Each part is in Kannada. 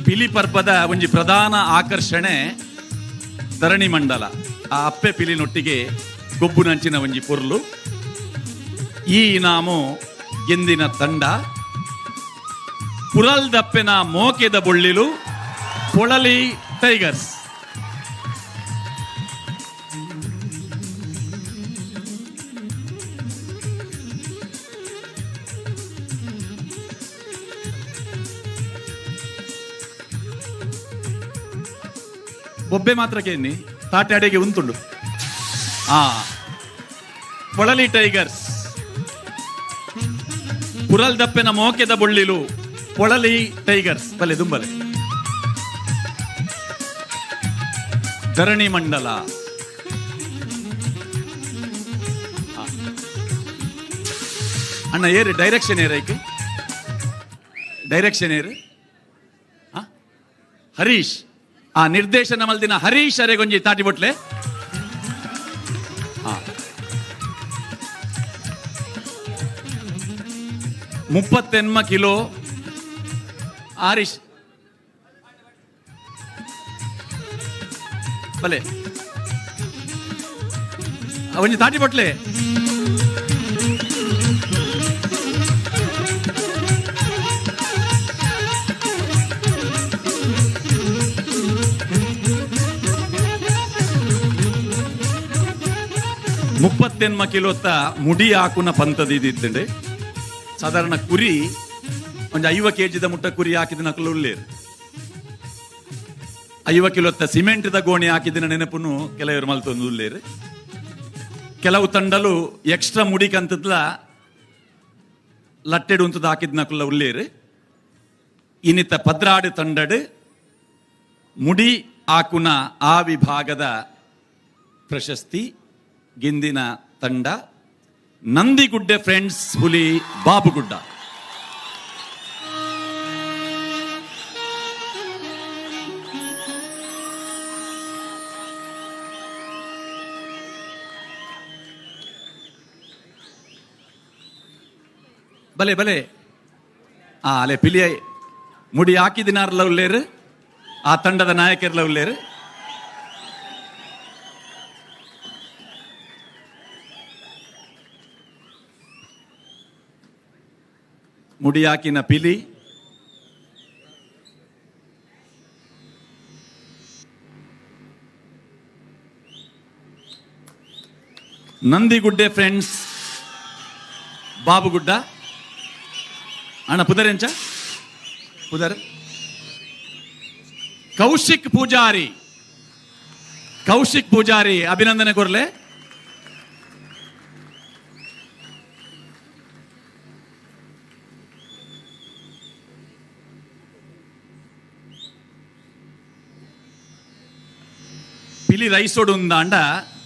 ಪಿಲಿ ಪರ್ಪದ ಒಂಜಿ ಪ್ರಧಾನ ಆಕರ್ಷಣೆ ಧರಣಿ ಮಂಡಲ. ಆ ಅಪ್ಪೆ ಪಿಲಿನೊಟ್ಟಿಗೆ ಗೊಬ್ಬುನಂಚಿನ ಒಂಜಿ ಪೊರ್ಲು. ಈ ಇನಾಮು ಗೆಂದಿನ ತಂಡ ಪುರಲ್ ದಪ್ಪೆನ ಮೋಕೆದ ಬೊಳ್ಳಿಲು ಪೊಳಲಿ ಟೈಗರ್ಸ್. ಬೊಬ್ಬೆ ಮಾತ್ರ ಕೇನಿ ತಾಟೆ ಅಡೆಗೆ ಉಂತುಂಡು. ಪೊಳಲಿ ಟೈಗರ್ಸ್ ಪುರಲ್ ದಪ್ಪೆನ ಮೋಕೆದ ಬೊಳ್ಳಿಲು ಪೊಳಲಿ ಟೈಗರ್ಸ್. ಬಲೆ ದುಂಬಲೆ ಧರಣಿ ಮಂಡಲ. ಅಣ್ಣ ಏರು ಡೈರೆಕ್ಷನ್ ಏರೈಕೆ ಡೈರೆಕ್ಷನ್ ಏರು ಹರೀಶ್. ಆ ನಿರ್ದೇಶನ ಮಲ್ದಿನ ಹರೀಶ್ ಅರೆಗೊಂಜಿ ತಾಟಿ ಬೊಟ್ಲೆ. 38 ಕಿಲೋ ಆರಿಶ್ ಬಲೆ ಒಂಜಿ ತಾಟಿ ಬೊಟ್ಲೆ. ಮುಪ್ಪತ್ತೆನ್ಮ ಕಿಲೋತ್ತ ಮುಡಿ ಹಾಕುನ ಪಂತದಿದ್ದೆ. ಸಾಧಾರಣ ಕುರಿ ಒಂದು 50 kg ಮುಟ್ಟ ಕುರಿ ಹಾಕಿದ ನಕಲು ಉಳ್ಳೇರು. 50 ಕಿಲೋತ್ತ ಸಿಮೆಂಟ್ದ ಗೋಣಿ ಹಾಕಿದಿನ ನೆನಪುನು ಕೆಲವರು ಮಲ್ತೊಂದು ಉಳ್ಳೇರು. ಕೆಲವು ತಂಡಲು ಎಕ್ಸ್ಟ್ರಾ ಮುಡಿ ಕಂತದ್ಲ ಲಟ್ಟೆಡು ಅಂತದ ಹಾಕಿದ ನಕುಲ್ಲ ಉಳ್ಳೇರು. ಇನ್ನಿತ್ತ ಪದ್ರಾಡು ತಂಡಡು ಮುಡಿ ಹಾಕುನ ಆ ವಿಭಾಗದ ಪ್ರಶಸ್ತಿ ಗೆಂದಿನ ತಂಡ ನಂದಿಗುಡ್ಡೆ ಫ್ರೆಂಡ್ಸ್ ಹುಲಿ ಬಾಬುಗುಡ್ಡ. ಬಲೆ ಬಲೆ ಅಲೆ ಪಿಲಿಯ ಮುಡಿ ಹಾಕಿದಿನಾರ್ಲ ಉಳ್ಳೇರು. ಆ ತಂಡದ ನಾಯಕರ್ಲ ಉಳ್ಳೇರು. ಮುಡಿಯಾಕಿನ ಪಿಲಿ ನಂದಿಗುಡ್ಡೆ ಫ್ರೆಂಡ್ಸ್ ಬಾಬುಗುಡ್ಡ. ಅಣ್ಣ ಪುದರೆಂಚ ಪುದರ್ ಕೌಶಿಕ್ ಪೂಜಾರಿ ಅಭಿನಂದನೆ ಕೊರ್ಲೆ. ಪಿಲಿ ರೈಸೋಡು ಅಂಡ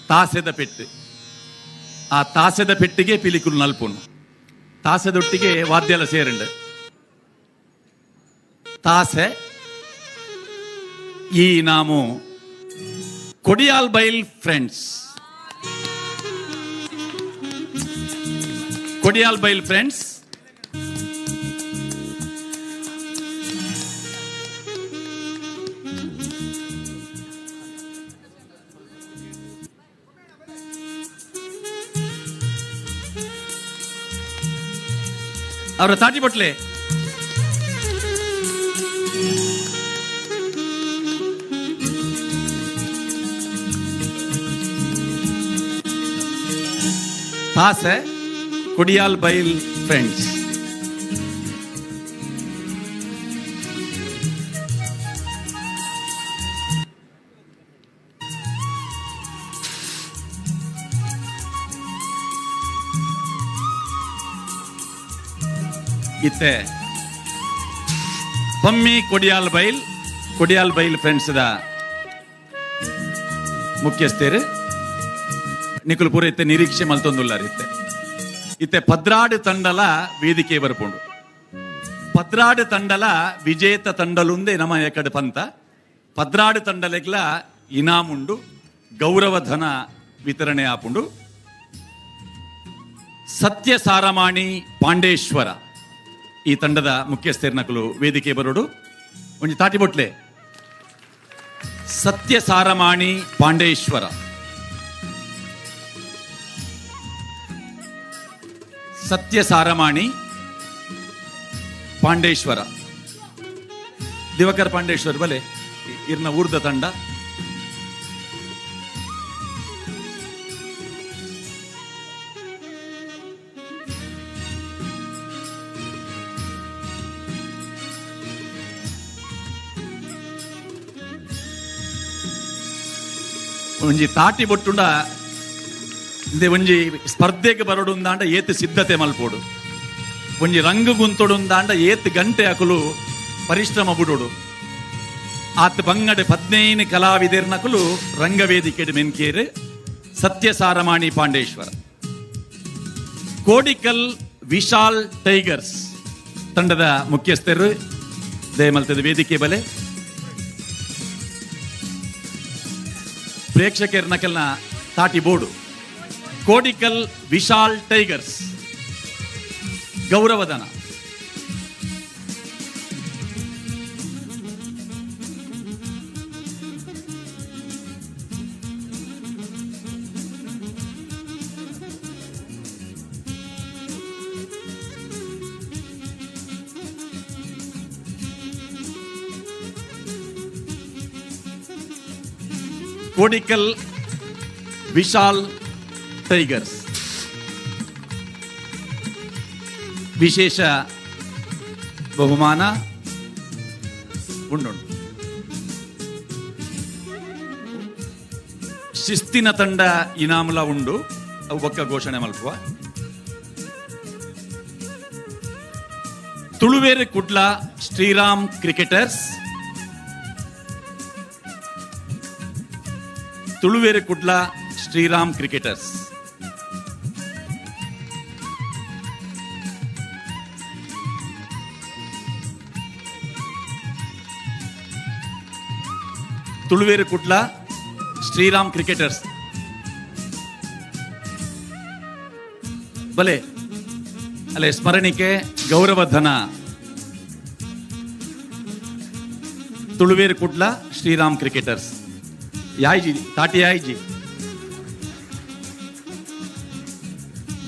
ತಾಸೆದ ಪೆಟ್ಟು. ಆ ತಾಸೆದ ಪೆಟ್ಟಿಗೆ ಪಿಲಿಕುಲು ನಲ್ಪುನು. ತಾಸೆದೊಟ್ಟಿಗೆ ವಾದ್ಯಲ ಸೇರಂಡು. ತಾಸೆ ಈ ನಾಮು ಕೊಡಿಯಾಲ್ ಬೈಲ್ ಫ್ರೆಂಡ್ಸ್. ಕೊಡಿಯಾಲ್ ಬೈಲ್ ಫ್ರೆಂಡ್ಸ್ ಅವರ ತಾಟಿ ಬಟ್ಲೆ. ತಾಸೆ ಕೊಡಿಯಾಲ್ ಬೈಲ್ ಫ್ರೆಂಡ್ಸ್. ಇತ್ತೆ ಪಮ್ಮಿ ಕೊಡಿಯಾಲ್ ಬೈಲ್ ಫ್ರೆಂಡ್ಸ್ ದ ಮುಖ್ಯಸ್ಥರು ನಿಕುಲು ಪೂರ ಇತ್ತೆ ನಿರೀಕ್ಷೆ ಮಲ್ತೊಂದುಲ್ಲಾರ. ಇತ್ತೆ ಪದ್ರಾಡು ತಂಡಲ ವೇದಿಕೆ ಬರ್ಪುಂಡು. ಪದ್ರಾಡು ತಂಡಲ ವಿಜೇತ ತಂಡಲುಂದೆ ನಮ ಎಕಡೆ ಪಂತ. ಪದ್ರಾಡು ತಂಡಲೆಗ್ಲ ಇನಾಮುಂಡು, ಗೌರವ ಧನ ವಿತರಣೆ ಆಪುಂಡು. ಸತ್ಯ ಸಾರಮಾಣಿ ಪಾಂಡೇಶ್ವರ ಈ ತಂಡದ ಮುಖ್ಯಸ್ಥರು ನಕಲು ವೇದಿಕೆ ಬರೋಡು. ಒಂಜಿ ತಾಟಿ ಬೊಟ್ಲೆ ಸತ್ಯ ಸಾರಮಾಣಿ ಪಾಂಡೇಶ್ವರ. ಸತ್ಯ ಸಾರಮಾಣಿ ಪಾಂಡೇಶ್ವರ ದಿವಾಕರ್ ಪಾಂಡೇಶ್ವರ್ ಬಲೆ ಇರ್ನ ಊರ್ದ ತಂಡ. ಒಂಜಿ ತಾಟಿ ಬೊಟ್ಟುಂಡ ಇಂದೆ ಒಂಜಿ ಸ್ಪರ್ಧೆಗೆ ಬರೋಡುಂದಾಂಡ ಏತ್ ಸಿದ್ಧತೆ ಮಲ್ಪೋಡು. ಒಂಜಿ ರಂಗು ಗುಂತೊಡುಂದಾಂಡ ಏತ್ ಗಂಟೆ ಅಕುಲು ಪರಿಶ್ರಮ ಬುಡೋಡು. ಆತ್ ಬಂಗಡೆ 15 ಕಲಾವಿದರ್ನಕುಲು ರಂಗವೇದಿಕೆಡ್ ಮೆನ್ಕೇರು ಸತ್ಯ ಸಾರಮಾಣಿ ಪಾಂಡೇಶ್ವರ. ಕೋಡಿಕಲ್ ವಿಶಾಲ್ ಟೈಗರ್ಸ್ ತಂಡದ ಮುಖ್ಯಸ್ಥರು ದಯಮಲ್ತದ ವೇದಿಕೆ ಬಲೆ. ಪ್ರೇಕ್ಷಕರ್ನಕಲ್ನ ತಾಟಿ ಬೋರ್ಡು ಕೋಡಿಕಲ್ ವಿಶಾಲ್ ಟೈಗರ್ಸ್ ಗೌರವಧನ. ಕೋಡಿಕಲ್ ವಿಶಾಲ್ ಟೈಗರ್ಸ್ ವಿಶೇಷ ಬಹುಮಾನ ಉಂಡು. ಶಿಸ್ತಿನ ತಂಡ ಇನಾಮುಲ ಉಂಡು, ಅವು ಬೊಕ್ಕ ಘೋಷಣೆ ಮಲ್ಪುವ. Tuluveru Kudla Shriram cricketers, Tuluveru Kudla Shriram cricketers. Tuluveru Kudla Shriram cricketers ಬಲೆ ಅಲ್ಲೇ ಸ್ಮರಣಿಕೆ ಗೌರವಧನ. ತುಳುವೇರು ಕುಡ್ಲ ಶ್ರೀರಾಮ್ ಕ್ರಿಕೆಟರ್ಸ್ ಯಾಯ್ಜಿ ತಾಟಿ ಯಾಯ್ಜಿ.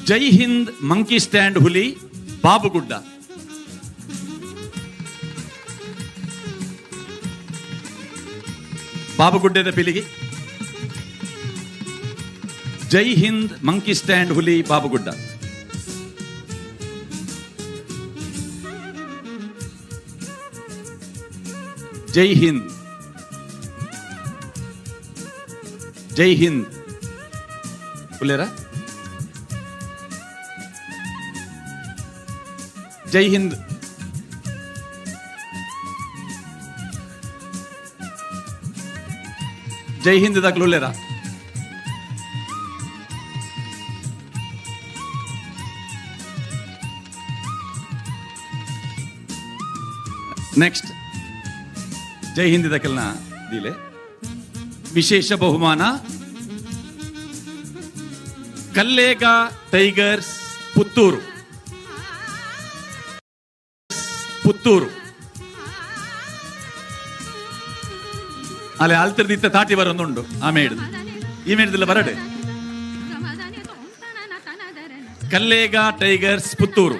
ಜೈ ಹಿಂದ್ ಮಂಕಿ ಸ್ಟ್ಯಾಂಡ್ ಹುಲಿ ಬಾಬುಗುಡ್ಡ. ಬಾಬುಗುಡ್ಡದ ಪಿಲಿಗಿ ಜೈ ಹಿಂದ್ ಮಂಕಿ ಸ್ಟ್ಯಾಂಡ್ ಹುಲಿ ಬಾಬುಗುಡ್ಡ. ಜೈ ಹಿಂದ್, ಜೈ ಹಿಂದ್ ಹುಲೇರ ಜೈ ಹಿಂದ್. ಜೈ ಹಿಂದ್ ದಾಖಲುಲ್ಲೇರ. ನೆಕ್ಸ್ಟ್ ಜೈ ಹಿಂದ್ ದಾಖಲ್ನ ದಿಲೆ ವಿಶೇಷ ಬಹುಮಾನ ಕಲ್ಲೇಗ ಟೈಗರ್ಸ್ ಪುತ್ತೂರು. ಪುತ್ತೂರು ಅಲ್ಲೇ ಆಲ್ತಿರ್ದಿತ್ತ ತಾಟಿ ಬರೊಂದುಂಡು. ಆ ಮೇಡ್ದು ಈ ಮೇಡ್ದಿಲ್ಲ ಬರಡೆ ಕಲ್ಲೇಗ ಟೈಗರ್ಸ್ ಪುತ್ತೂರು.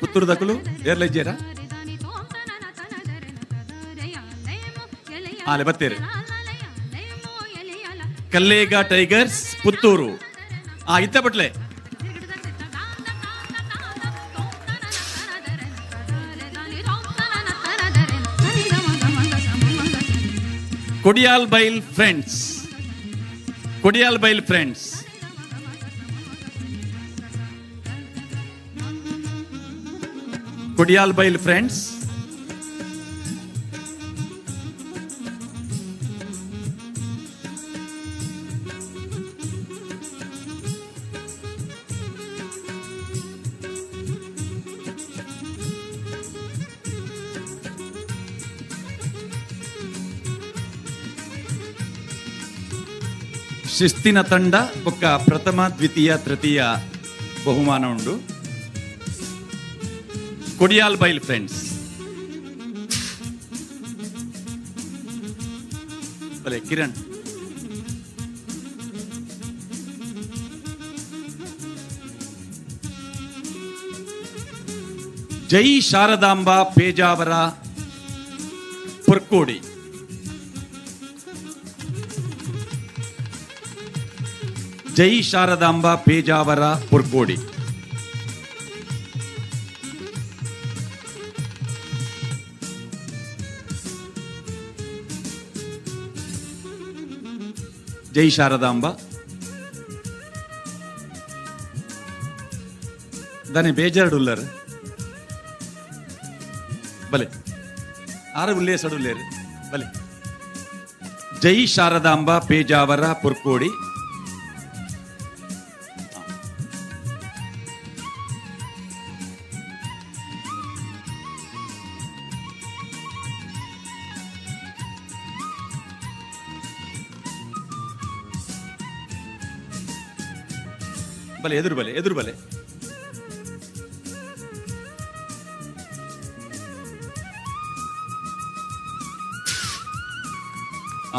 ಪುತ್ತೂರು ದಕ್ಕಲು ಏರ್ಲಜ್ಜೇರ ಆಲೆ ಬತ್ತೇರೆ. ಕಲ್ಲೇಗ ಟೈಗರ್ಸ್ ಪುತ್ತೂರು. ಇತ್ತ ಬಟ್ಲೆ ಕೊಡಿಯಾಲ್ ಬೈಲ್ ಫ್ರೆಂಡ್ಸ್. ಕೊಡಿಯಾಲ್ ಬೈಲ್ ಫ್ರೆಂಡ್ಸ್ ಕೊಡಿಯಾಲ್ ಬೈಲ್ ಫ್ರೆಂಡ್ಸ್ ಶಿಸ್ತಿನ ತಂಡ ಬೊಕ್ಕ ಪ್ರಥಮ ದ್ವಿತೀಯ ತೃತೀಯ ಬಹುಮಾನ ಉಂಡು. ಕೊಡಿಯಾಲ್ ಬೈಲ್ ಫ್ರೆಂಡ್ಸ್ ಬಲೆ ಕಿರಣ್. ಜೈ ಶಾರದಾಂಬ ಪೇಜಾವರ ಪುರ್ಕೋಡಿ. ಜೈ ಶಾರದಾಂಬ ಪೇಜಾವರ ಪುರ್ಕೋಡಿ. ಜೈ ಶಾರದಾಂಬ. दाने बेजार उल्लर भले आर उल्लेस उल्लेर भले. जय शारदांबा पेजावर पुर्कोडी. भले एदुरु भले एदुरु भले.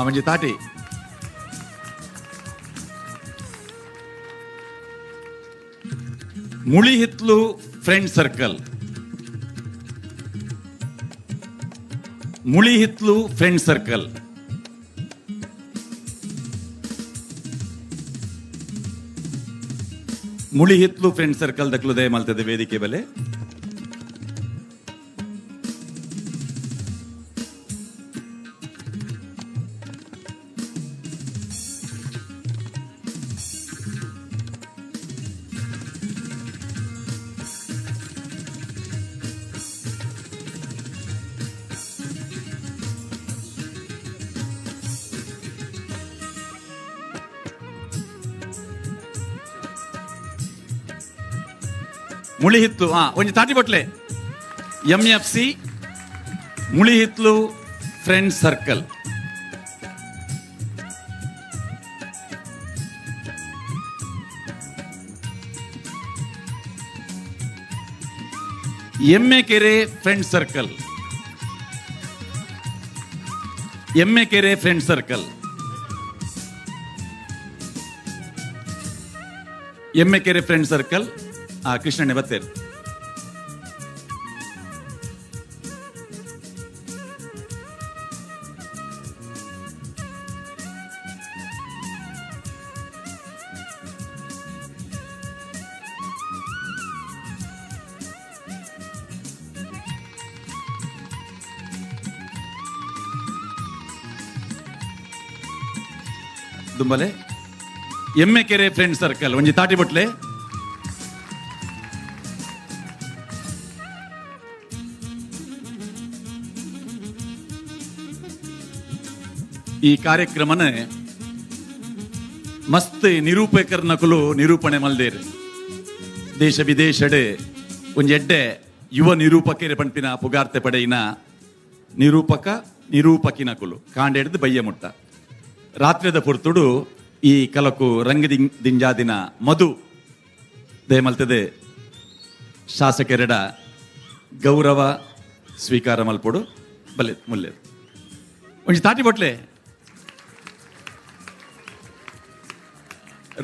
म्हणजे ताटे मुळी हितलू फ्रेंड सर्कल. मुळी हितलू फ्रेंड सर्कल. मुळी हितलू फ्रेंड सर्कल दक्लू दय मल्तದೆ ವೇದಿಕೆ ಬಲೆ. मुळी हित्लू ಒಂಜಿ ತಾಟಿ ಬಟ್ಲೆ MFC Muli Hitlu friend circle. Emmekere friend circle. Emmekere friend circle. Emmekere friend circle. ಕೃಷ್ಣಣ್ಣ ಬತ್ತೇರು. ದುಂಬಲೆ ಎಮ್ಮೆಕೆರೆ ಫ್ರೆಂಡ್ ಸರ್ಕಲ್ ಒಂಜಿ ತಾಟಿ ಬಟ್ಲೆ. ಈ ಕಾರ್ಯಕ್ರಮನ ಮಸ್ತ್ ನಿರೂಪಕರ ನಕಲು ನಿರೂಪಣೆ ಮಲ್ದೇರು. ದೇಶ ವಿದೇಶಡೆ ಒಂಜಿ ಎಡ್ಡೆ ಯುವ ನಿರೂಪಕರ ಪಂಪಿನ ಪುಗಾರ್ತೆ ಪಡೆಯಿನ ನಿರೂಪಕ ನಿರೂಪಕಿ ನಕಲು ಕಾಂಡೆಡ್ದು ಬಯ್ಯ ಮುಟ್ಟ. ರಾತ್ರಿದ ಪುರ್ತುಡು ಈ ಕಲಕು ರಂಗ ದಿಂಜಾದಿನ ಮಧು ದೇಮಲ್ತದೆ ಶಾಸಕರೆಡ ಗೌರವ ಸ್ವೀಕಾರ ಮಲ್ಪೊಡು ಬಲ್ಲೆ ಮುಲ್ಲೆ ಒಂಜಿ ತಾಟಿ ಬಟ್ಲೆ.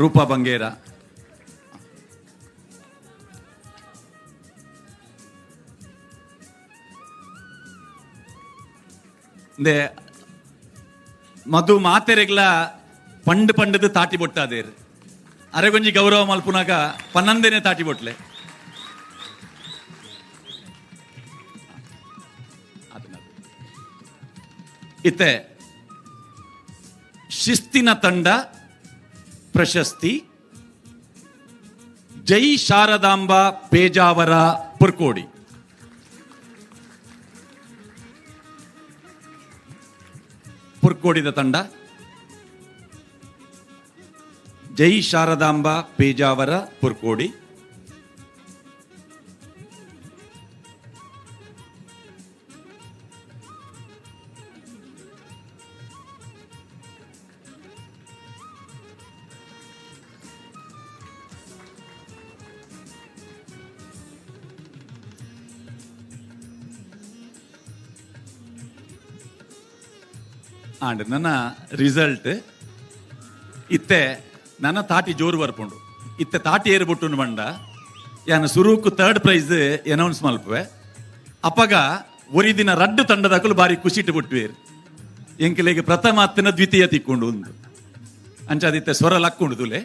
ರೂಪಾ ಬಂಗೇರ ಮಧು ಮಾತೆರೆಗ್ಲ ಪಂಡ್ ಪಂಡದ ತಾಟಿ ಬೊಟ್ಟಾದೇರು ಅರೆಗೊಂಜಿ ಗೌರವ ಮಲ್ಪುನಾಗ ಪನ್ನಂದೇನೆ ತಾಟಿ ಬೊಟ್ಲೆ. ಇತ್ತೆ ಶಿಸ್ತಿನ ತಂಡ ಪ್ರಶಸ್ತಿ ಜೈ ಶಾರದಾಂಬ ಪೇಜಾವರ ಪುರ್ಕೋಡಿ. ಪುರ್ಕೋಡಿದ ತಂಡ ಜೈ ಶಾರದಾಂಬ ಪೇಜಾವರ ಪುರ್ಕೋಡಿ. ಆಂಡ್ ನನ್ನ ರಿಸಲ್ಟ್ ಇತ್ತೆ ನನ್ನ ತಾಟಿ ಜೋರು ಬರ್ಪುಂಡು ಇತ್ತೆ ತಾಟಿ ಏರ್ಬಿಟ್ಟು ಬಂಡ ಯಾನ ಸುರೂಕು ಥರ್ಡ್ ಪ್ರೈಸ್ ಅನೌನ್ಸ್ ಮಲ್ಪುವೆ ಅಪ್ಪಗ ಒರಿ ದಿನ ರಡ್ಡು ತಂಡದಕ್ಕಲು ಬಾರಿ ಖುಷಿ ಇಟ್ಟು ಬಿಟ್ವೇರು ಎಂಕಲೆಗೆ ಪ್ರಥಮ ಹತ್ತಿನ ದ್ವಿತೀಯ ತಿಕ್ಕೊಂಡು ಒಂದು ಅಂಚಾದಿತ್ತೆ ಸ್ವರ ಲಕ್ಕೊಂಡು ತುಲೆ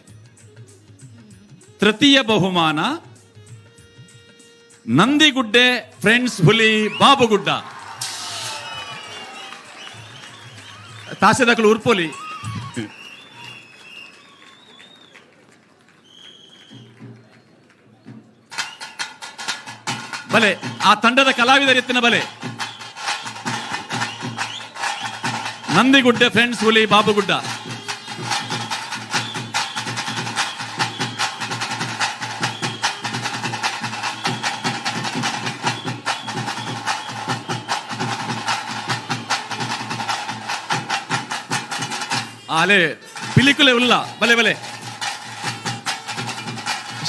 ತೃತೀಯ ಬಹುಮಾನ ನಂದಿಗುಡ್ಡೆ ಫ್ರೆಂಡ್ಸ್ ಹುಲಿ ಬಾಬುಗುಡ್ಡ ತಾಸೆದಕ್ಕಲು ಉರ್ಪೋಲಿ ಬಲೆ ಆ ತಂಡದ ಕಲಾವಿದರ ಎತ್ತಿನ ಬಲೆ ನಂದಿಗುಡ್ಡೆ ಫ್ರೆಂಡ್ಸ್ ಹುಲಿ ಬಾಬುಗುಡ್ಡ ಆಲೆ ಪಿಲಿಕುಲೆ ಉಲ್ಲ ಬಲೆ ಬಲೆ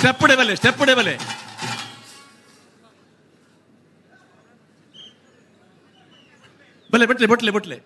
ಸ್ಟೆಪ್ಪಡೆ ಬಲೆ ಸ್ಟೆಪ್ಪಡೆ ಬಲೆ ಬಲೆ ಬಟ್ಲೆ ಬಟ್ಲೆ ಬಟ್ಲೆ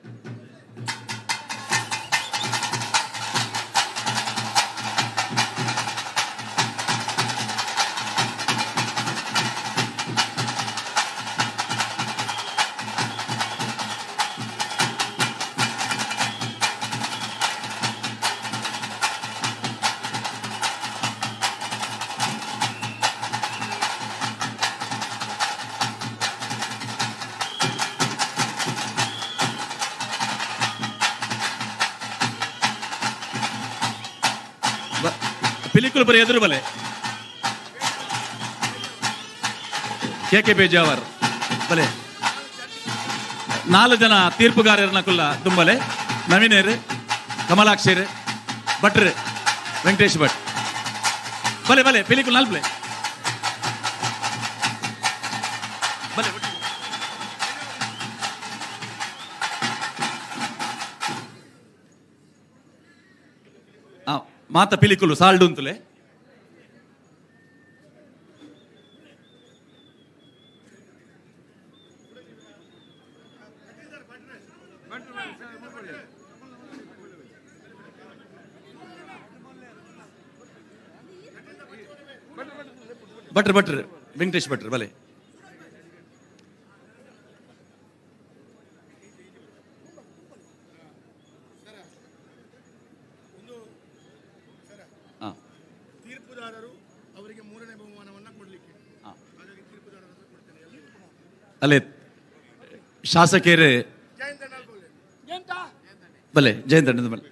ಪಿಲಿಕುಲ್ ಬರೀ ಎದುರು ಬಲೆ ಕೆ ಬೇಜಾವರ್ ಬಲೆ 4 ಜನ ತೀರ್ಪುಗಾರರನ್ನ ಕುಲ್ಲ ತುಂಬಲೆ ನವೀನೇರು ಕಮಲಾಕ್ಷರು ಭಟ್ರು ವೆಂಕಟೇಶ್ ಭಟ್ ಬಲೆ ಬಲೆ ಪಿಲಿಕುಲ್ ನಾಲ್ಕು ಬಲೆ ಮಾತ ಪಿಲಿಕುಲು ಸಾಲ್ಡು ಅಂತಲೇ ಭಟ್ರು ಭಟ್ರು ವೆಂಕಟೇಶ್ ಭಟ್ರು ಬಲೆ ಅಲ್ಲೇ ಶಾಸಕರು ಬಲೆ ಜಯಂತ ಬಲೆ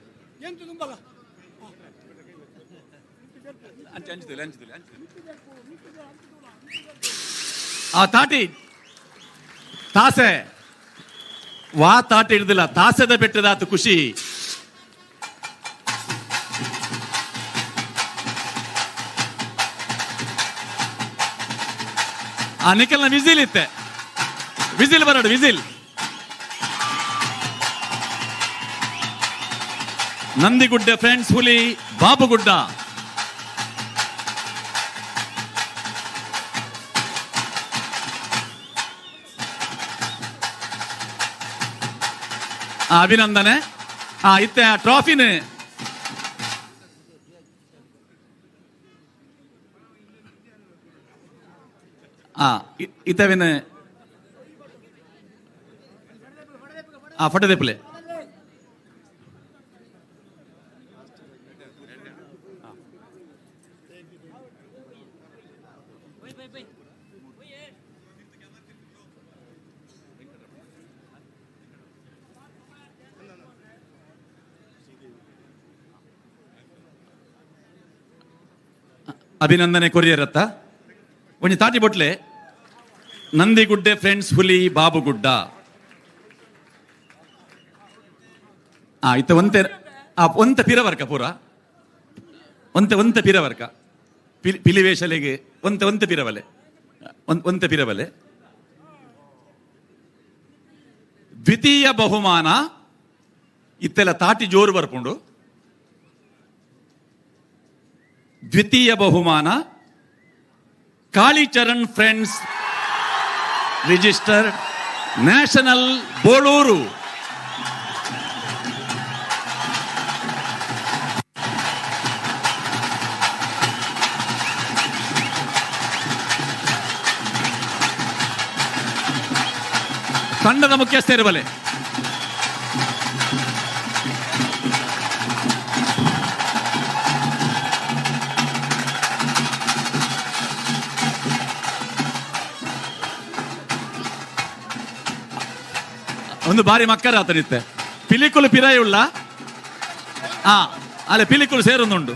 ಆ ತಾಟಿ ತಾಸೆ ವಾ ತಾಟಿ ಹಿಡ್ದಿಲ್ಲ ತಾಸೆದ ಬೆಟ್ಟದಾತು ಖುಷಿ ಆ ನಿಖಲ್ನ ವಿಸಿಲ್ ಇತ್ತೆ ವಿಸಿಲ್ ಬರೋಡು ವಿಸಿಲ್ ನಂದಿಗುಡ್ಡೆ ಫ್ರೆಂಡ್ಸ್ ಹುಲಿ ಬಾಬುಗುಡ್ಡ ಅಭಿನಂದನೆ ಇತ್ತೆ ಆ ಟ್ರಾಫಿನ ಇತ್ತವಿನ ಫಟದೇಪಲೆ ಅಭಿನಂದನೆ ಕೊರಿಯರತ್ತ ಒಂಜಿ ತಾಟಿ ಬೊಟ್ಲೆ ನಂದಿಗುಡ್ಡೆ ಫ್ರೆಂಡ್ಸ್ ಹುಲಿ ಬಾಬುಗುಡ್ಡ ಇತ್ತ ಒಂತ ಪಿರವರ್ಕ ಪೂರ ಒಂತ ಪಿರವರ್ಕ ಪಿಲಿವೇಶಲೆಗೆ ಒಂತ ಪಿರವಲೆ ಒಂತ ಪಿರವಲೆ ದ್ವಿತೀಯ ಬಹುಮಾನ ಇತ್ತೆಲ್ಲ ತಾಟಿ ಜೋರು ಬರ್ಪುಂಡು ದ್ವಿತೀಯ ಬಹುಮಾನ Kalicharan friends register national Boloor ತಂಡದ ಮುಖ್ಯಸ್ಥ ಇರಬಲೆ. ಒಂದು ಬಾರಿ ಮಕ್ಕರ ಆತನಿತ್ತೆ ಪಿಲಿಕುಲು ಪಿರಾಯುಳ್ಳ ಅಲ್ಲೇ ಪಿಲಿಕುಲು ಸೇರೊಂದುಂಡು.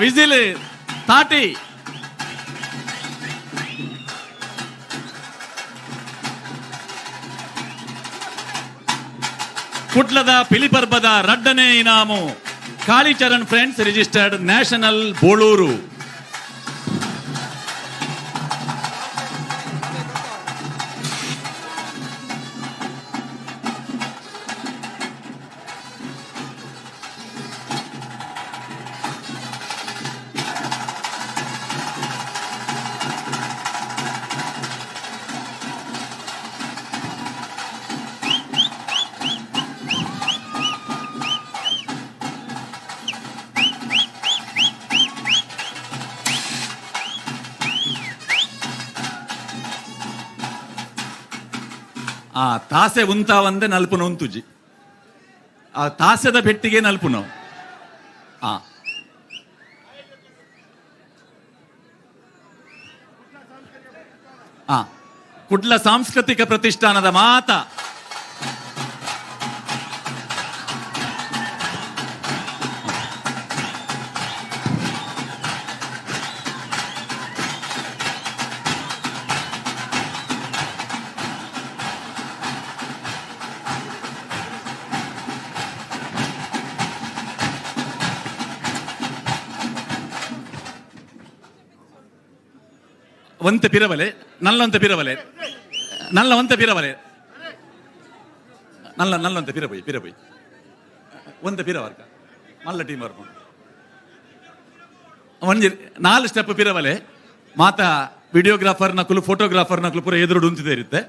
ವಿಸಿಲ್ ತಾಟಿ ಕುಟ್ಲದ ಪಿಲಿಪರ್ಬದ ರಡ್ಡನೇ ಇನಾಮು Kalicharan friends registered national Bolur. ತಾಸೆ ಉಂತ ಒಂದೇ ನಲ್ಪುನ ಉಂತುಜಿ ಆ ತಾಸೆದ ಬೆಟ್ಟಿಗೆ ನಲ್ಪುನವು. ಕುಡ್ಲ ಸಾಂಸ್ಕೃತಿಕ ಪ್ರತಿಷ್ಠಾನದ ಮಾತ ಒಂತೆ ಪಿರವಲೆ ನಲ್ಲೊಂತೆ ಪಿರವಲೆ ನಲ್ಲ ಒಂತೆ ಪಿರವಲೆ ನಲ್ಲ ನಲ್ಲೊಂತೆ ಪಿರಬೊಯ್ ಒಂತೆ ಪಿರವರ್ಕ ಮಲ್ಲ ಟೀಮ್ ವರ್ಕೊಂಡು ಒಂಜಿ 4 ಸ್ಟೆಪ್ ಪಿರವಲೆ ಮಾತ ವಿಡಿಯೋಗ್ರಾಫರ್ ನಕಲು ಫೋಟೋಗ್ರಾಫರ್ ನಕಲು ಪೂರ ಎದುರು ಉಂತಿದೆ ಇರುತ್ತೆ.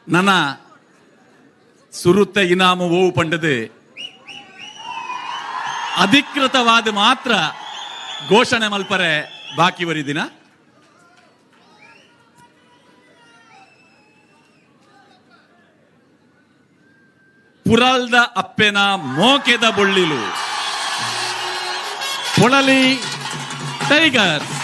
ನನ್ನ ಸುರುತ್ತ ಇನಾಮು ಓವು ಪಂಡದು ಅಧಿಕೃತವಾದ ಮಾತ್ರ ಘೋಷಣೆ ಮಲ್ಪರೆ ಬಾಕಿ ವರಿದಿನ. ಪುರಲ್ದ ಅಪ್ಪೆನ ಮೋಕೆದ ಬೊಳ್ಳಿಲು ಪೊಳಲಿ ಟೈಗರ್ಸ್.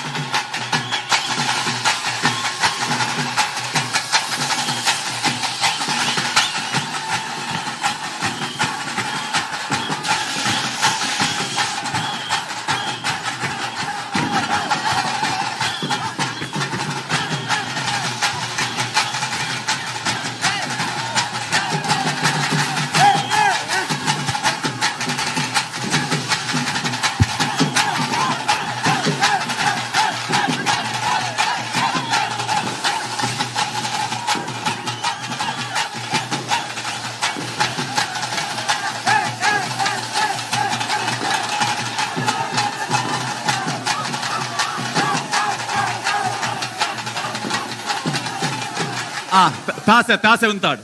ತಾಸೆ ಉಂತಾಡು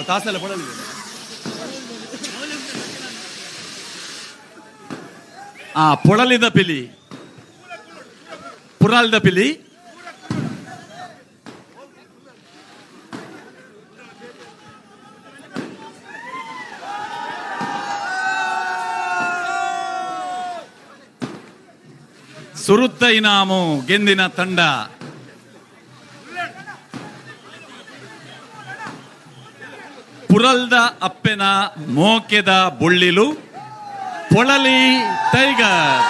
ತಾಸೆಲ್ಲ ಪೊಳಲಿ ಪೊಳಲಿದ ಪಿಲಿ ಪುರಾಲ್ದ ಪಿಲಿ ಸುರುತ್ತ ಇನಾಮು ಗೆಂದಿನ ತಂಡ ಪುರಲ್ದ ಅಪ್ಪೆನ ಮೋಕೆದ ಬೊಳ್ಳಿಲು ಪೊಳಲಿ ಟೈಗರ್.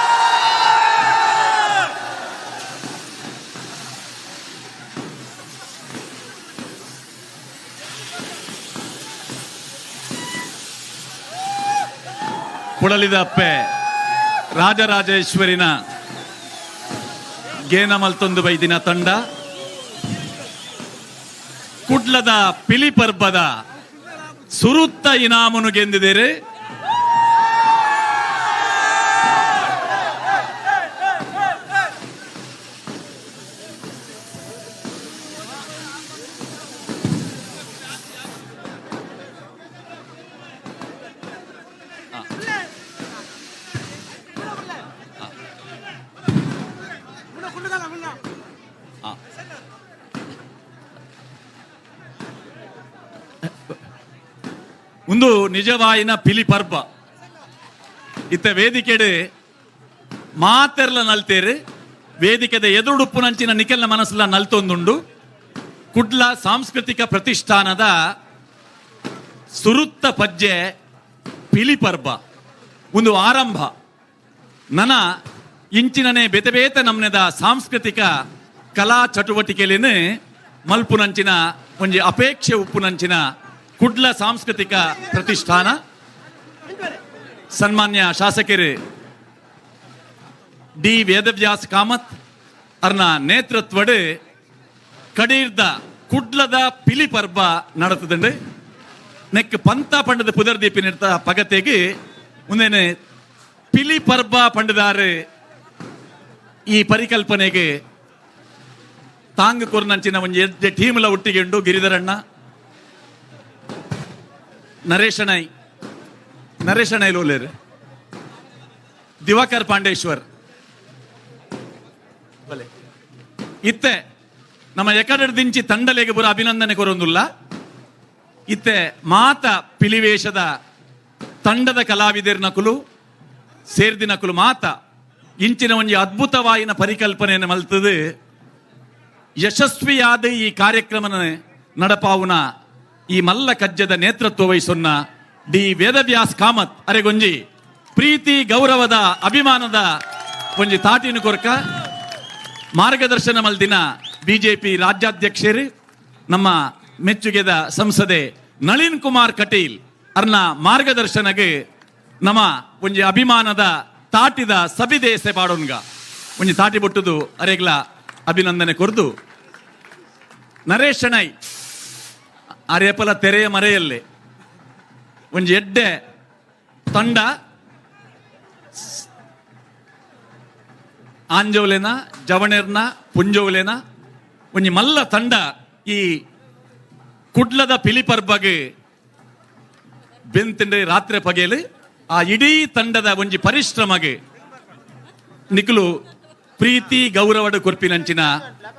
ಪುಳಲಿದ ಅಪ್ಪೆ ರಾಜರಾಜೇಶ್ವರಿನ ಗೇನ ಮಲ್ತೊಂದು ಬೈದಿನ ತಂಡ ಕುಡ್ಲದ ಪಿಲಿ ಪರ್ಬದ ಸುರುತ್ತ ಇನಾಮನು ಗೆಂದಿದ್ದೇರೆ. ಒಂದು ನಿಜವಾಯಿನ ಪಿಲಿ ಪರ್ಬ ಇತ್ತ ವೇದಿಕೆಡೆ ಮಾತೆರ್ಲ ನಲ್ತೇರು ವೇದಿಕೆದ ಎದುರುಡುಪ್ಪುನಂಚಿನ ನಿಖಲ್ನ ಮನಸ್ಸುಲ ನಲ್ತೊಂದುಂಡು ಕುಡ್ಲ ಸಾಂಸ್ಕೃತಿಕ ಪ್ರತಿಷ್ಠಾನದ ಸುರುತ್ತ ಪಜ್ಜೆ ಪಿಲಿ ಪರ್ಬ ಒಂದು ಆರಂಭ ನನ ಇಂಚಿನನೆ ಬೇತೆ ಬೇತೆ ನಮ್ನೆದ ಸಾಂಸ್ಕೃತಿಕ ಕಲಾ ಚಟುವಟಿಕೆಲೇನು ಮಲ್ಪುನಂಚಿನ ಒಂಜಿ ಅಪೇಕ್ಷೆ ಉಪ್ಪುನಂಚಿನ ಕುಡ್ಲ ಸಾಂಸ್ಕೃತಿಕ ಪ್ರತಿಷ್ಠಾನ ಸನ್ಮಾನ್ಯ ಶಾಸಕರು ಡಿ ವೇದವ್ಯಾಸ್ ಕಾಮತ್ ಅರ್ನ ನೇತೃತ್ವಡ್ ಕಡೀರ್ದ ಕುಡ್ಲದ ಪಿಲಿ ಪರ್ಬ ನಡತದಂಡು ನೆಕ್ ಪಂತ ಪಂಡದ ಪುದರ್ದೀಪಿನಿರ್ತ ಪಗತೆಗೆ ಮುಂದೇನೆ ಪಿಲಿ ಪರ್ಬ ಪಂಡದಾರು ಈ ಪರಿಕಲ್ಪನೆಗೆ ತಾಂಗ್ ಕೊರ್ನಂಚಿನ ಒಂದು ಎಡ್ಡೆ ಟೀಮ್ಲ ಒಟ್ಟಿಗೆಂಡು ಗಿರಿಧರಣ್ಣ ನರೇಶನೈ ಲೋಲೇರ್ ದಿವಾಕರ್ ಪಾಂಡೇಶ್ವರ್ ಇತ್ತೆ ನಮ್ಮ ಎಕಡದಿಂಚಿ ತಂಡಲೆಗೆ ಪುರ ಅಭಿನಂದನೆ ಕೊರೊಂದುಲ್ಲ ಇತ್ತೆ ಮಾತ ಪಿಲಿವೇಶದ ತಂಡದ ಕಲಾವಿದರ ನಕುಲು ಸೇರ್ದಿ ನಕುಲು ಮಾತ ಇಂಚಿನ ಒಂಜಿ ಅದ್ಭುತವಾಯಿನ ಪರಿಕಲ್ಪನೆಯನ್ನು ಮಲ್ತದು ಯಶಸ್ವಿಯಾದ ಈ ಕಾರ್ಯಕ್ರಮನ ನಡಪಾವುನ ಈ ಮಲ್ಲ ಕಜ್ಜದ ನೇತೃತ್ವ ವಹಿಸೊನ್ನ ಡಿ ವೇದವ್ಯಾಸ್ ಕಾಮತ್ ಅರೆಗೊಂಜಿ ಪ್ರೀತಿ ಗೌರವದ ಅಭಿಮಾನದ ಒಂಜಿ ತಾಟಿನ ಕೊರಕ ಮಾರ್ಗದರ್ಶನ ಮಲ್ದಿನ ಬಿಜೆಪಿ ರಾಜ್ಯಾಧ್ಯಕ್ಷರು ನಮ್ಮ ಮೆಚ್ಚುಗೆದ ಸಂಸದೆ ನಳಿನ್ ಕುಮಾರ್ ಕಟೀಲ್ ಅರ್ನ ಮಾರ್ಗದರ್ಶನಗೆ ನಮ್ಮ ಒಂಜಿ ಅಭಿಮಾನದ ತಾಟಿದ ಸಬಿದೇಸೆ ಬಾಡೋನ್ಗ ಒಂಜಿ ತಾಟಿ ಬಿಟ್ಟುದು ಅರೆಗ್ಲ ಅಭಿನಂದನೆ ಕೊರ್ದು ನರೇಶನೈ ಅರೇಪಲ ತೆರೆಯ ಮರೆಯಲ್ಲೇ ಒಂಜಿ ಎಡ್ಡೆ ತಂಡ ಆಂಜೋಲೆನ ಜವಣೆರ್ನ ಪುಂಜೋಲೆನ ಒಂಜಿ ಮಲ್ಲ ತಂಡ ಈ ಕುಡ್ಲದ ಪಿಲಿ ಪರ್ಬಗೆ ಬೆಂತಿಂಡೆ ರಾತ್ರಿ ಪಗೆಲು ಆ ಇಡೀ ತಂಡದ ಒಂಜಿ ಪರಿಶ್ರಮಗೆ ನಿಖಲು ಪ್ರೀತಿ ಗೌರವದ ಕೊರ್ಪಿನಂಚಿನ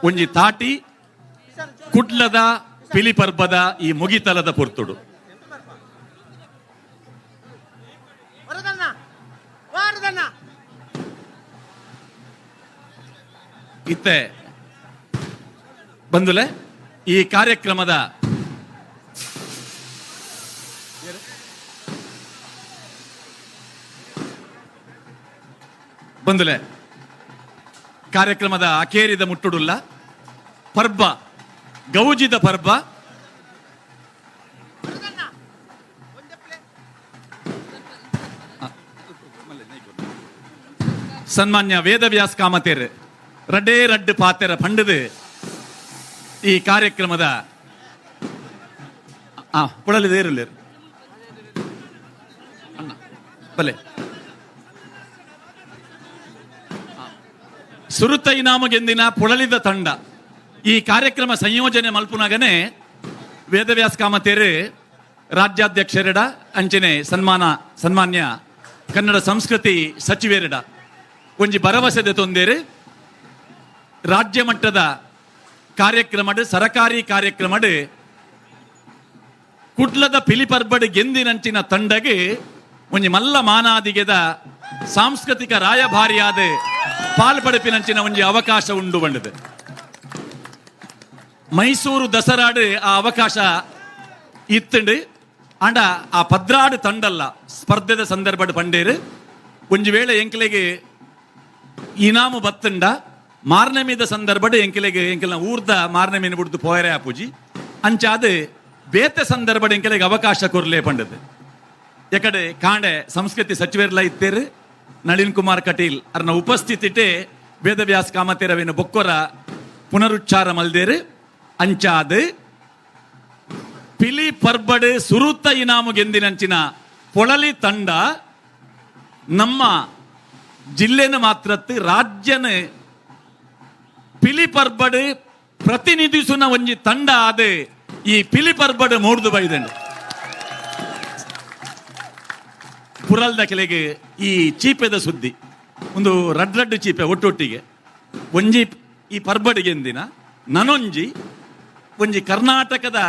ಒಂಜಿ ತಾಟಿ ಕುಡ್ಲದ ಪಿಲಿ ಪರ್ಬದ ಈ ಮುಗಿತಲದ ಪೊರ್ತುಡು ಇತ್ತೆ ಬಂದುಲೆ ಈ ಕಾರ್ಯಕ್ರಮದ ಬಂದುಲೆ ಕಾರ್ಯಕ್ರಮದ ಅಕೇರಿದ ಮುಟ್ಟುಡುಲ್ಲ ಪರ್ಬ ಗೌಜಿದ ಪರ್ಬ ಸನ್ಮಾನ್ಯ ವೇದವ್ಯಾಸ್ ಕಾಮತೇರ್ ರಡ್ಡೇ ರಡ್ಡು ಪಾತೆರ ಪಂಡದು ಈ ಕಾರ್ಯಕ್ರಮದ ಪುಳಲಿದೇರಲೇರು ಬಲೆ ಸುರುತ ಇನಾಮಗೆಂದಿನ ಪುಳಲಿದ ತಂಡ ಈ ಕಾರ್ಯಕ್ರಮ ಸಂಯೋಜನೆ ಮಲ್ಪುನಾಗನೆ ವೇದವ್ಯಾಸ್ ಕಾಮತೇರು ರಾಜ್ಯಾಧ್ಯಕ್ಷರಿಡ ಅಂಚನೆ ಸನ್ಮಾನ್ಯ ಕನ್ನಡ ಸಂಸ್ಕೃತಿ ಸಚಿವರಿಡ ಒಂಜಿ ಭರವಸೆ ತೊಂದೇರು ರಾಜ್ಯ ಮಟ್ಟದ ಕಾರ್ಯಕ್ರಮಡ್ ಸರಕಾರಿ ಕಾರ್ಯಕ್ರಮಡ್ ಕುಡ್ಲದ ಪಿಲಿ ಪರ್ಬಡ್ ಗೆಂದಿನಂಚಿನ ತಂಡಗೆ ಒಂಜಿ ಮಲ್ಲ ಮಾನಾದಿಗೆದ ಸಾಂಸ್ಕೃತಿಕ ರಾಯಭಾರಿಯಾದ ಪಾಲ್ಪಡಿಪಿನಂಚಿನ ಒಂಜಿ ಅವಕಾಶ ಉಂಡು ಬಂಡದು ಮೈಸೂರು ದಸರಾಡು ಆ ಅವಕಾಶ ಇತ್ತುಂಡು ಅಂಡ ಆ ಪದ್ರಾಡು ತಂಡಲ್ಲ ಸ್ಪರ್ಧೆದ ಸಂದರ್ಭಡ್ ಪಂಡೇರು ಒಂಜಿ ವೇಳೆ ಎಂಕ್ಲೆಗೆ ಇನಾಮು ಬತ್ತಂಡ ಮಾರನೇ ಮೀದ ಸಂದರ್ಭಡ್ ಎಂಕೆಲ ಊರ್ದ ಮಾರನೇ ಮೀನು ಬಿಡ್ದು ಪೋಯರೆ ಆಪುಜಿ ಅಂಚಾದ ಬೇತೆ ಸಂದರ್ಭಡ್ ಎಂಕೆಲೆಗೆ ಅವಕಾಶ ಕೊರ್ಲೇ ಪಂಡದು ಎಕಡೆ ಕಾಂಡೆ ಸಂಸ್ಕೃತಿ ಸಚಿವರೆಲ್ಲ ಇತ್ತೇರು ನಳಿನ್ ಕುಮಾರ್ ಕಟೀಲ್ ಅರ್ನ ಉಪಸ್ಥಿತಿಟೆ ವೇದವ್ಯಾಸ್ ಕಾಮತೇರವಿನ ಬೊಕ್ಕೊರ ಪುನರುಚ್ಚಾರ ಮಲ್ದೇರು ಅಂಚಾದ ಪಿಲಿ ಪರ್ಬಡ್ ಸುರುತ್ತ ಇನಾಮು ಗೆಂದಿನಂಚಿನ ಪೊಳಲಿ ತಂಡ ನಮ್ಮ ಜಿಲ್ಲೆನ ಮಾತ್ರತ್ತು ರಾಜ್ಯನ ಪಿಲಿ ಪರ್ಬಡ್ ಪ್ರತಿನಿಧಿಸುನ ಒಂಜಿ ತಂಡ ಆದ ಈ ಪಿಲಿ ಪರ್ಬಡ್ ಮೂಡ್ದು ಬೈದಂಡು ಪುರಲ್ದ ಕೆಲೆಗೆ ಈ ಚೀಪೆದ ಸುದ್ದಿ ಒಂದು ರಡ್ಡು ಚೀಪೆ ಒಟ್ಟೊಟ್ಟಿಗೆ ಒಂಜಿ ಈ ಪರ್ಬಡ್ ಗೆಂದಿನ ನನೊಂಜಿ ಒಂಜಿ ಕರ್ನಾಟಕದ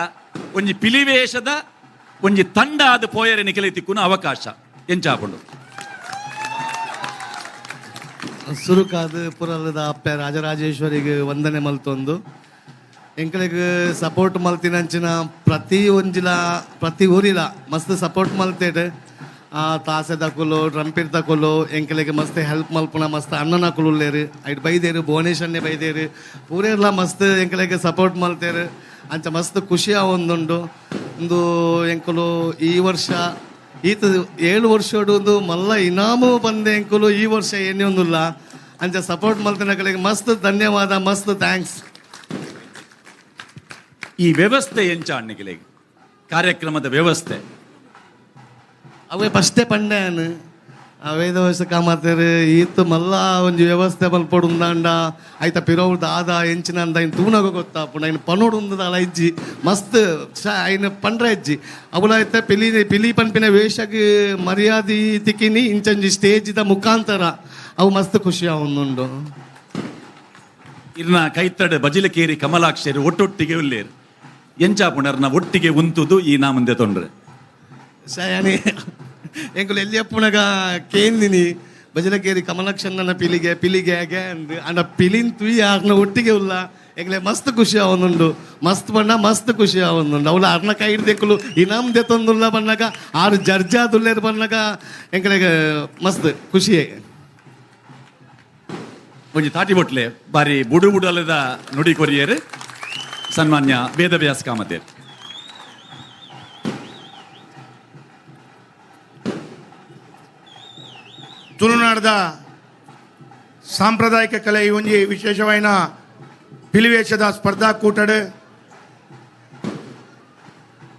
ಒಂಜಿ ಪಿಲಿವೇಷದ ಒಂಜಿ ತಂಡ ಆದ ಪೋಯರೆ ನಿಖಲೆ ತಿಕ್ಕುನ ಅವಕಾಶ ಎಂಚಾಪುಂಡು ಸುರುಕಾದ ಪುರಲದ ಅಪ್ಪೆ ರಾಜರಾಜೇಶ್ವರಿಗೆ ವಂದನೆ ಮಲ್ತೊಂದು ಎಂಕಲಿಗೆ ಸಪೋರ್ಟ್ ಮಲ್ತಿನಂಚಿನ ಪ್ರತಿ ಊರಿಲ ಮಸ್ತ್ ಸಪೋರ್ಟ್ ಮಲ್ತೇಟ್ ತಾಸೆ ತಕೊಲು ಡ್ರಂಪಿರ್ ತಕೊಲು ಎಂಕಲಿಗೆ ಮಸ್ತ್ ಹೆಲ್ಪ್ ಮಲ್ಪುನ ಮಸ್ತ್ ಅಣ್ಣನ ಕುಲುಲ್ಲೇರು ಐಟ್ ಬೈದೇರು ಭುವನೇಶ್ವರ್ನೇ ಬೈದೇರು ಪೂರೆಲ್ಲ ಮಸ್ತ್ ಎಂಕಲಿಗೆ ಸಪೋರ್ಟ್ ಮಲ್ತೇರು ಅಂಚ ಮಸ್ತ್ ಖುಷಿ ಒಂದುಂಡು ಒಂದು ಎಂಕುಲು ಈ ವರ್ಷ ಈತ 7 ವರ್ಷೋಡು ಒಂದು ಮಲ್ಲ ಇನಾಮು ಬಂದೆ ಎಂಕುಲು ಈ ವರ್ಷ ಏನೇ ಒಂದಿಲ್ಲ ಅಂಚ ಸಪೋರ್ಟ್ ಮಲ್ತಿನ ಕಡೆಗೆ ಮಸ್ತ್ ಧನ್ಯವಾದ ಮಸ್ತ್ ಥ್ಯಾಂಕ್ಸ್. ಈ ವ್ಯವಸ್ಥೆ ಎಂಚ ಅಣ್ಣಿಗಳಿಗೆ ಕಾರ್ಯಕ್ರಮದ ವ್ಯವಸ್ಥೆ ಅವೇ ಫಸ್ಟೇ ಪಂಡೆಯನ್ ಅವೇದ ವರ್ಷ ಕಾಮತ್ತೇರು ಈತ್ ಮಲ್ಲ ಒಂಜಿ ವ್ಯವಸ್ಥೆ ಮಲ್ಪೊಡು ಉಂದಾಂಡ ಐತ ಪಿರೋಡ್ ಆದ ಎಂಚಿನಂದ ಇನ್ ತೂನಗ ಗೊತ್ತಾಪುಂಡು ಐನ್ ಪನೋಡು ಉಂದದ ಅಲ ಇಜ್ಜಿ ಮಸ್ತ್ ಐನ್ ಪಂಡ್ರೆ ಇಜ್ಜಿ ಅವಳ ಐತೆ ಪಿಲಿ ಪನ್ಪಿನ ವೇಷಗ್ ಮರ್ಯಾದಿ ತಿಕ್ಕಿನಿ ಇಂಚಂಜಿ ಸ್ಟೇಜಿದ ಮುಖಾಂತರ ಅವು ಮಸ್ತ್ ಖುಷಿ ಒಂದುಂಡು. ಇರ್ನ ಕೈತಡ್ ಬಜಿಲಕೇರಿ ಕಮಲಾಕ್ಷರಿ ಒಟ್ಟೊಟ್ಟಿಗೆ ಉಲ್ಲೇರು ಎಂಚಾಪುಣರ್ನ ಒಟ್ಟಿಗೆ ಉಂತುದು ಈ ನಾ ಮುಂದೆ ತೊಂಡ್ರೆ ಶಯಾನಿ ಎಂಕುಲು ಎಲ್ಲಿಯಪ್ಪುನಗ ಕೇಂದಿನಿ ಬಜಲಕೇರಿ ಕಮಲಕ್ಷಣ್ಣನ ಪಿಲಿಗೆ ಹಾಗೆ ಅಂದು ಅಂಡ ಪಿಲಿನ್ ತುಯಿ ಆರ್ನ ಒಟ್ಟಿಗೆ ಉಲ್ಲ ಎಂಗ್ಲೆ ಮಸ್ತ್ ಖುಷಿ ಅವನುಂಡು ಮಸ್ತ್ ಬಣ್ಣ ಮಸ್ತ್ ಖುಷಿ ಅವನುಂಡು ಅವಳು ಅರ್ನ ಕೈ ಹಿಡ್ದೆಕ್ಕಲು ಇನಾಮ್ ದೆತ್ತೊಂದುಲ್ಲ ಬಣ್ಣಗ 6 ಜರ್ಜಾದುಲ್ಲೇರು ಬಣ್ಣಗ ಎಂಕಲೆಗೆ ಮಸ್ತ್ ಖುಷಿಯೇ ಒಂಜಿ ತಾಟಿ ಬೊಟ್ಲೆ ಬಾರಿ ಬುಡುಬುಡಲದ ನುಡಿ ಕೊರಿಯರು ಸನ್ಮಾನ್ಯ ವೇದವ್ಯಾಸ ಕಾಮತೇರ್. ತುಳುನಾಡದ ಸಾಂಪ್ರದಾಯಿಕ ಕಲೆ ಈ ಒಂಜಿ ವಿಶೇಷವಾಯಿನ ಪಿಲಿವೇಷದ ಸ್ಪರ್ಧಾಕೂಟಡ್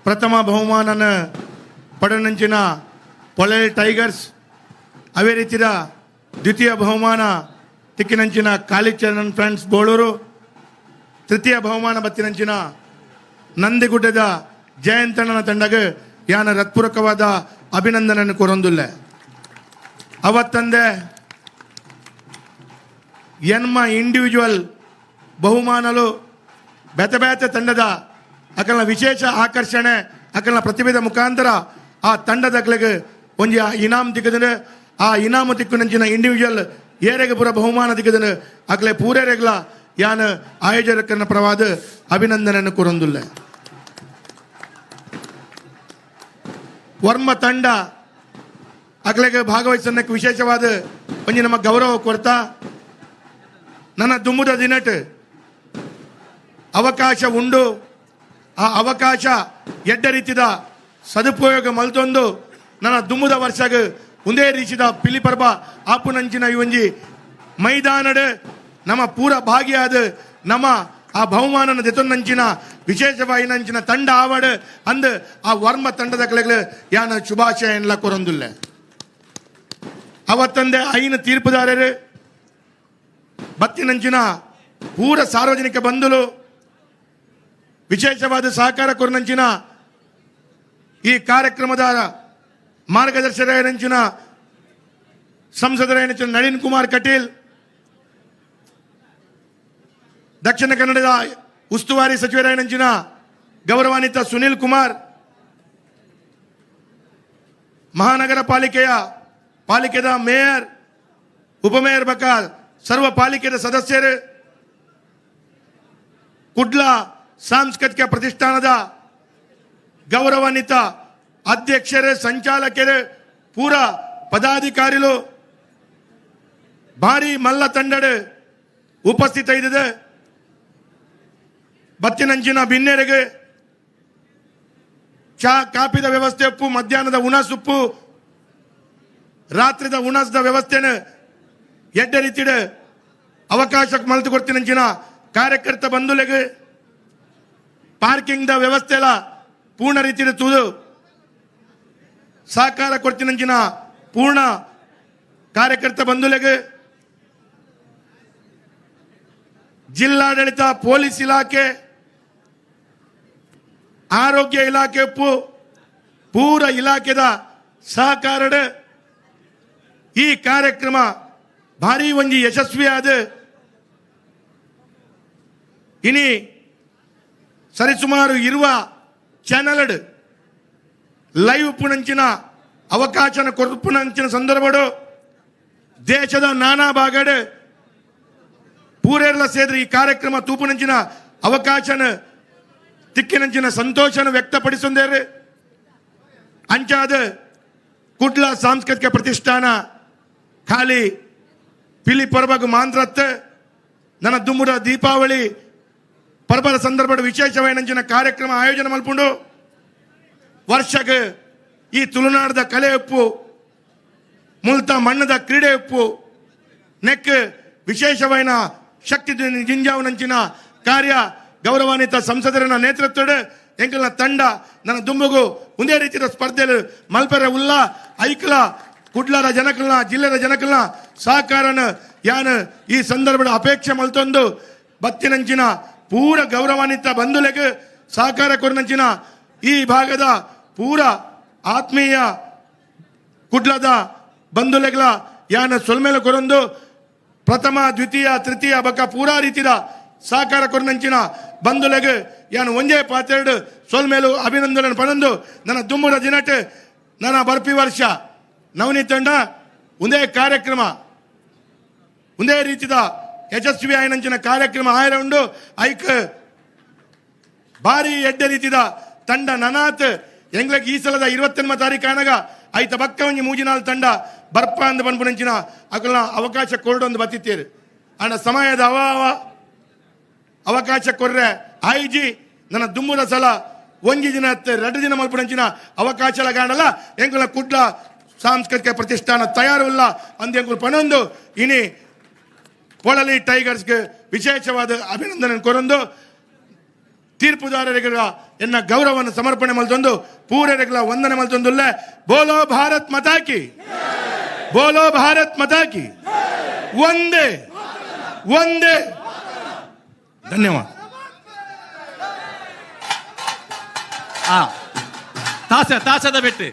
ಪ್ರಥಮ ಬಹುಮಾನನ ಪಡನಂಚಿನ ಪೊಳಲಿ ಟೈಗರ್ಸ್ ಅವೇ ರೀತಿಯ ದ್ವಿತೀಯ ಬಹುಮಾನ ತಿಕ್ಕಿನಂಚಿನ ಕಾಳಿಚರಣ್ ಫ್ರೆಂಡ್ಸ್ ಬೋಳೂರು ತೃತೀಯ ಬಹುಮಾನ ಬತ್ತಿನಂಚಿನ ನಂದಿಗುಡ್ಡದ ಜಯಂತಣ್ಣನ ತಂಡಗೆ ಯಾನ ಹೃತ್ಪೂರ್ವಕವಾದ ಅಭಿನಂದನೆಯನ್ನು ಕೊರೊಂದುಲ್ಲೆ. ಅವತ್ತಂದೆ ಎನ್ಮ ಇಂಡಿವಿಜುವಲ್ ಬಹುಮಾನಲು ಬೇತೆ ತಂಡದ ಅಕಲ್ನ ವಿಶೇಷ ಆಕರ್ಷಣೆ ಅಕಲ್ನ ಪ್ರತಿಭೆದ ಮುಖಾಂತರ ಆ ತಂಡದಗಳಿಗೆ ಒಂಜಿ ಇನಾಮ್ ತಿಕ್ಕದನು ಆ ಇನಾಮು ತಿಕ್ಕುನಂಚಿನ ಇಂಡಿವಿಜುವಲ್ ಏರೆಗೆ ಪೂರ ಬಹುಮಾನ ತಿಕ್ಕದನು ಅಕಲೆ ಪೂರೇರೆಗ್ಲ ಯಾನ ಆಯೋಜಕರನ್ನ ಪ್ರವಾದ ಅಭಿನಂದನೆಯನ್ನು ಕೊರೊಂದುಲ್ಲೆ. ವರ್ಮ ತಂಡ ಅಕಲೆಗೆ ಭಾಗವಹಿಸನ್ನಕ್ಕೆ ವಿಶೇಷವಾದ ಒಂಜಿ ನಮ್ಮ ಗೌರವ ಕೊಡ್ತಾ ನನ್ನ ದುಮ್ಮುದ ದಿನಟ್ ಅವಕಾಶ ಉಂಡು ಆ ಅವಕಾಶ ಎಡ್ಡ ರೀತಿದ ಸದುಪಯೋಗ ಮಲ್ತೊಂದು ನನ್ನ ದುಮ್ಮುದ ವರ್ಷಗ ಒಂದೇ ರೀತಿದ ಪಿಲಿಪರ್ಬ ಆಪುನಂಚಿನ ಈ ಒಂಜಿ ಮೈದಾನಡ್ ನಮ್ಮ ಪೂರ ಭಾಗಿಯಾದ ನಮ್ಮ ಆ ಬಹುಮಾನನ ದೆತೊಂದಂಚಿನ ವಿಶೇಷವಾಯಿನಂಚಿನ ತಂಡ ಆವಡ್ ಅಂದ್ ಆ ವರ್ಮ ತಂಡದ ಕಲೆಗಳು ಯಾನ ಶುಭಾಶಯ ಎಲ್ಲ ಕೊರೊಂದುಲ್ಲೆ. ಅವತ್ತಂದೆ ಐನ ತೀರ್ಪುದಾರರು ಬತ್ತಿನಂಚಿನ ಪೂರ ಸಾರ್ವಜನಿಕ ಬಂಧುಲು ವಿಶೇಷವಾದ ಸಹಕಾರ ಕೊರನಂಚಿನ ಈ ಕಾರ್ಯಕ್ರಮದ ಮಾರ್ಗದರ್ಶಕರಂಚಿನ ಸಂಸದರ ನಳಿನ್ ಕುಮಾರ್ ಕಟೀಲ್, ದಕ್ಷಿಣ ಕನ್ನಡದ ಉಸ್ತುವಾರಿ ಸಚಿವರಾಯನಂಚಿನ ಗೌರವಾನ್ವಿತ ಸುನಿಲ್ ಕುಮಾರ್, ಮಹಾನಗರ ಪಾಲಿಕೆದ ಮೇಯರ್ ಉಪಮೇಯರ್ ಬಕ ಸರ್ವ ಪಾಲಿಕೆಯ ಸದಸ್ಯರು, ಕುಡ್ಲ ಸಾಂಸ್ಕೃತಿಕ ಪ್ರತಿಷ್ಠಾನದ ಗೌರವಾನ್ವಿತ ಅಧ್ಯಕ್ಷರು, ಸಂಚಾಲಕರು, ಪೂರ ಪದಾಧಿಕಾರಿಗಳು, ಭಾರಿ ಮಲ್ಲ ತಂಡಡ್ ಉಪಸ್ಥಿತ ಇದ್ದಿದೆ. ಬತ್ತಿನಂಚಿನ ಬಿನ್ನೆರೆಗೆ ಚಾ ಕಾಪಿದ ವ್ಯವಸ್ಥೆ ಉಪ್ಪು, ಮಧ್ಯಾಹ್ನದ ಉಣಸುಪ್ಪು, ರಾತ್ರಿದ ಉಣಸ್ದ ವ್ಯವಸ್ಥೆನ ಎಡ್ಡ ರೀತಿಯ ಅವಕಾಶಕ್ಕೆ ಮಲ್ತು ಕೊಡ್ತೀನಂಚಿನ ಕಾರ್ಯಕರ್ತ ಬಂಧುಲೆಗೆ ಪಾರ್ಕಿಂಗ್ ದ ವ್ಯವಸ್ಥೆ ಎಲ್ಲ ಪೂರ್ಣ ರೀತಿಯ ತೂದು ಸಹಕಾರ ಕೊಡ್ತಿನಂಚಿನ ಪೂರ್ಣ ಕಾರ್ಯಕರ್ತ ಬಂಧುಲೆಗೆ ಜಿಲ್ಲಾಡಳಿತ ಪೊಲೀಸ್ ಇಲಾಖೆ ಆರೋಗ್ಯ ಇಲಾಖೆ ಪೂರ ಇಲಾಖೆದ ಸಹಕಾರದ ಈ ಕಾರ್ಯಕ್ರಮ ಭಾರಿ ಒಂಜಿ ಯಶಸ್ವಿಯಾದ ಇನಿ ಸರಿಸುಮಾರು ಇರುವ ಚಾನಲ್ ಲೈವ್ ಪುಣಂಚಿನ ಅವಕಾಶನ ಕೊರ್ಪುಣಂಚಿನ ಸಂದರ್ಭಡು ದೇಶದ ನಾನಾ ಭಾಗಡ ಪೂರೆಲ್ಲ ಸೇರಿ ಈ ಕಾರ್ಯಕ್ರಮ ತೂಪುನಂಚಿನ ಅವಕಾಶನ ತಿಕ್ಕಿನಂಚಿನ ಸಂತೋಷನ ವ್ಯಕ್ತಪಡಿಸೊಂದೇರು ಅಂಚಾದ ಕುಡ್ಲ ಸಾಂಸ್ಕೃತಿಕ ಪ್ರತಿಷ್ಠಾನ ಖಾಲಿ ಪಿಲಿ ಪರ್ಬಗ್ ಮಾಂತ್ರತ್ ನನ್ನ ದುಮ್ಮುಡ ದೀಪಾವಳಿ ಪರ್ಬದ ಸಂದರ್ಭದ ವಿಶೇಷವಾದ ಕಾರ್ಯಕ್ರಮ ಆಯೋಜನೆ ಮಲ್ಪುಂಡು ವರ್ಷಕ್ಕೆ ಈ ತುಳುನಾಡದ ಕಲೆ ಉಪ್ಪು ಮುಲ್ತ ಮಣ್ಣದ ಕ್ರೀಡೆ ಉಪ್ಪು ನೆಕ್ ವಿಶೇಷವಾದ ಶಕ್ತಿ ಜಿಂಜಾವನಂಚಿನ ಕಾರ್ಯ ಗೌರವಾನ್ವಿತ ಸಂಸದರ ನೇತೃತ್ವದ ಎಂಕಲ್ನ ತಂಡ ನನ್ನ ದುಮ್ಮಗು ಒಂದೇ ರೀತಿಯ ಸ್ಪರ್ಧೆಯಲ್ಲಿ ಮಲ್ಪೆರ ಉಲ್ಲ ಐಕ್ಲ ಕುಡ್ಲರ ಜನಕಲ್ನ ಜಿಲ್ಲೆಯ ಜನಕಲ್ನ ಸಹಕಾರನ ಯಾನ್ ಈ ಸಂದರ್ಭದ ಅಪೇಕ್ಷೆ ಮಲ್ತೊಂದು ಬತ್ತಿನಂಚಿನ ಪೂರ ಗೌರವಾನ್ವಿತ ಬಂಧುಲೆಗೆ ಸಹಕಾರ ಕೊರನಂಚಿನ ಈ ಭಾಗದ ಪೂರ ಆತ್ಮೀಯ ಕುಡ್ಲದ ಬಂಧುಲೆಗಳ ಯಾನ ಸೊಲ್ಮೇಲೆ ಕೊರೊಂದು ಪ್ರಥಮ ದ್ವಿತೀಯ ತೃತೀಯ ಬಕ ಪೂರಾ ರೀತಿಯ ಸಹಕಾರ ಕೊರನಂಚಿನ ಬಂಧುಲೆಗೆ ಯಾನು ಒಂದೇ ಪಾತ್ರೆಡು ಸೊಲ್ಮೇಲು ಅಭಿನಂದನೆ ಪಡೆದು ನನ್ನ ದುಮ್ಮುರ ದಿನಟ್ ನನ್ನ ಬರ್ಪಿ ವರ್ಷ ನವನಿ ತಂಡ ಒಂದೇ ಕಾರ್ಯಕ್ರಮ ಒಂದೇ ರೀತಿಯ ಯಶಸ್ವಿ ಆಯ್ನಂಚಿನ ಕಾರ್ಯಕ್ರಮ ಆಯ್ರೌಂಡು ಐಕ್ ಭಾರಿ ಎಡ್ಡೆ ರೀತಿಯ ತಂಡ ನನಾತ್ ಎಂಗ್ಲಕ್ ಈ ಸಲದ 28ನೇ ತಾರೀಕು ಆನಾಗ ಐತ ಬಕ್ಕ ಒಂಜಿ ಮೂಜಿನಾಲ್ ತಂಡ ಬರ್ಪ ಅಂದ ಬಂದ್ಬಿಡಂಚಿನ ಅಕಲ್ನ ಅವಕಾಶ ಕೊರಡೊಂದು ಬತ್ತಿತ್ತೇರು ಅಣ್ಣ ಸಮಯದ ಅವಕಾಶ ಕೊರ್ರೆ ಆಯ್ಜಿ ನನ್ನ ದುಮ್ಮುರ ಸಲ ಒಂಜಿ ದಿನ 2 ದಿನ ಮಲ್ಪುಡಂಚಿನ ಅವಕಾಶ ಕಾಣಲ್ಲ ಎಂಕುಲ ಕುಡ್ಲ ಸಾಂಸ್ಕೃತಿಕ ಪ್ರತಿಷ್ಠಾನ ತಯಾರಿಲ್ಲ ಅಂದ ಎಂಕುಲು ಪನೊಂದು ಇನಿ ಪೊಳಲಿ ಟೈಗರ್ಸ್ಗೆ ವಿಶೇಷವಾದ ಅಭಿನಂದನೆ ಕೊರೊಂದು ತೀರ್ಪುದಾರರಿಗೆ ಎನ್ನ ಗೌರವವನ್ನು ಸಮರ್ಪಣೆ ಮಲ್ತೊಂದು ಪೂರರೆಗಳ ವಂದನೆ ಮಲ್ತೊಂದುಲ್ಲೆ ಬೋಲೋ ಭಾರತ್ ಮತಾಕಿ ಬೋಲೋ ಭಾರತ್ ಮತಾಕಿ ಒಂದೇ ಒಂದೇ ಧನ್ಯವಾದ ತಾಸದ ಬೆಟ್ಟಿ